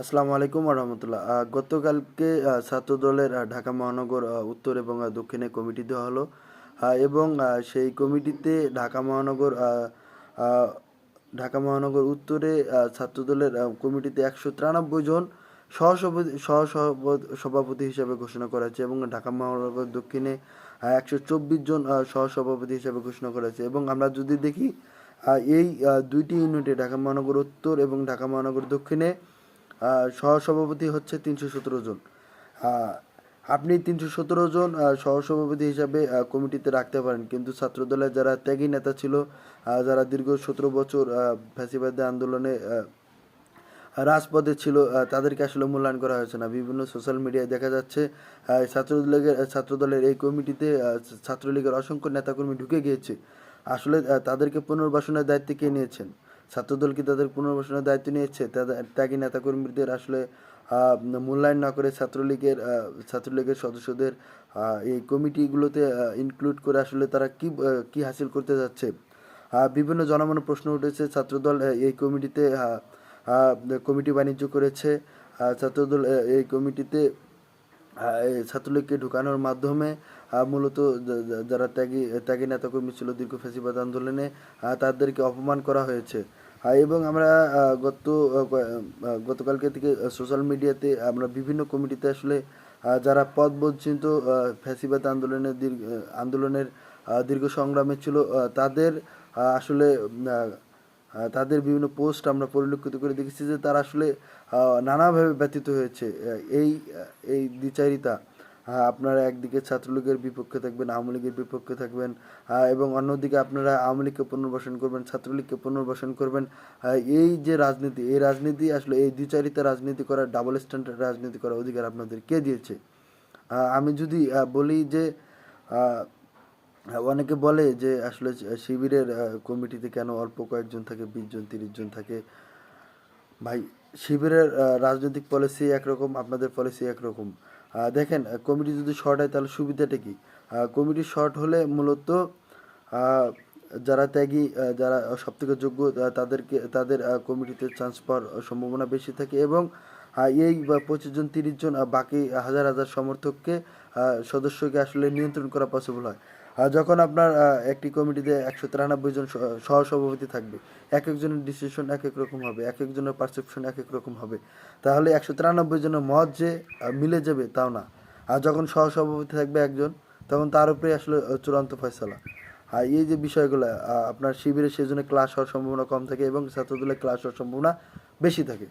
আসসালামু আলাইকুম রহমতুল্লাহ। গতকালকে ছাত্রদলের ঢাকা মহানগর উত্তর এবং দক্ষিণে কমিটি দেওয়া হলো এবং সেই কমিটিতে ঢাকা মহানগর উত্তরে ছাত্রদলের কমিটিতে 193 জন সহসভাপতি হিসেবে ঘোষণা করা হয়েছে এবং ঢাকা মহানগর দক্ষিণে 124 জন সহসভাপতি হিসেবে ঘোষণা করা হয়েছে। এবং আমরা যদি দেখি এই দুইটি ইউনিটে ঢাকা মহানগর উত্তর এবং ঢাকা মহানগর দক্ষিণে সহসভাপতি হচ্ছে 317 জন। আপনি 317 জন সহসভাপতি হিসাবে কমিটিতে রাখতে পারেন, কিন্তু ছাত্রদলের যারা ত্যাগী নেতা ছিল, যারা দীর্ঘ 17 বছর ফ্যাসিবাদী আন্দোলনে রাজপথে ছিল, তাদেরকে আসলে মূল্যায়ন করা হয়েছে না। বিভিন্ন সোশ্যাল মিডিয়ায় দেখা যাচ্ছে ছাত্রদলের এই কমিটিতে ছাত্রলীগের অসংখ্য নেতাকর্মী ঢুকে গিয়েছে। আসলে তাদেরকে পুনর্বাসনের দায়িত্ব কে নিয়েছেন? ছাত্রদল কি তাদের পুনর্বাসনের দায়িত্ব নিয়েছে? তাদের ত্যাগী নেতাকর্মীদের আসলে মূল্যায়ন না করে ছাত্রলীগের সদস্যদের এই কমিটিগুলোতে ইনক্লুড করে আসলে তারা কি হাসিল করতে যাচ্ছে? বিভিন্ন জনমনে প্রশ্ন উঠেছে। ছাত্রদল এই কমিটিতে কমিটি বাণিজ্য করেছে। ছাত্রদল এই কমিটিতে ছাত্রলীগকে ঢুকানোর মাধ্যমে মূলত যারা ত্যাগী নেতাকর্মী ছিল দীর্ঘ ফ্যাসিবাদ আন্দোলনে, তাদেরকে অপমান করা হয়েছে। এবং আমরা গতকালকে থেকে সোশ্যাল মিডিয়াতে আমরা বিভিন্ন কমিটিতে আসলে যারা পদবঞ্চিত ফ্যাসিবাদ আন্দোলনের দীর্ঘ সংগ্রামে ছিল, তাদের আসলে তাদের বিভিন্ন পোস্ট আমরা পরিলক্ষিত করে দেখেছি যে তারা আসলে নানাভাবে ব্যতীত হয়েছে। এই এই দ্বিচারিতা, আপনারা একদিকে ছাত্রলীগের বিপক্ষে থাকবেন, আওয়ামী লীগের বিপক্ষে থাকবেন, এবং অন্যদিকে আপনারা আওয়ামী লীগকে পুনর্বাসন করবেন, ছাত্রলীগকে পুনর্বাসন করবেন। এই যে রাজনীতি, এই রাজনীতি আসলে এই দ্বিচারিতা রাজনীতি করার, ডাবল স্ট্যান্ডার্ড রাজনীতি করার অধিকার আপনাদের কে দিয়েছে? আমি যদি বলি যে অনেকে বলে যে আসলে শিবিরের কমিটিতে কেন অল্প কয়েকজন থাকে, 20 জন 30 জন থাকে। ভাই, শিবিরের রাজনৈতিক পলিসি একরকম, আপনাদের পলিসি একরকম। দেখেন, কমিটি যদি শর্ট হয় তাহলে সুবিধাটা কি? কমিটি শর্ট হলে মূলত যারা ত্যাগী, যারা সবথেকে যোগ্য, তাদের কমিটিতে চান্স পাওয়ার সম্ভাবনা বেশি থাকে এবং এই 25 জন 30 জন বাকি হাজার হাজার সমর্থককে, সদস্যকে আসলে নিয়ন্ত্রণ করা পসিবল হয়। যখন আপনার একটি কমিটিতে 193 জন সহসভাপতি থাকবে, এক একজনের ডিসিশন এক এক রকম হবে, এক একজনের পারসেপশন এক এক রকম হবে, তাহলে 193 জনের মত যে মিলে যাবে তাও না। আর যখন সহসভাপতি থাকবে একজন, তখন তার উপরে আসলে চূড়ান্ত ফয়সালা। আর এই যে বিষয়গুলো, আপনার শিবিরে সেজন্য ক্লাস হওয়ার সম্ভাবনা কম থাকে এবং ছাত্রদলের ক্লাস হওয়ার সম্ভাবনা বেশি থাকে।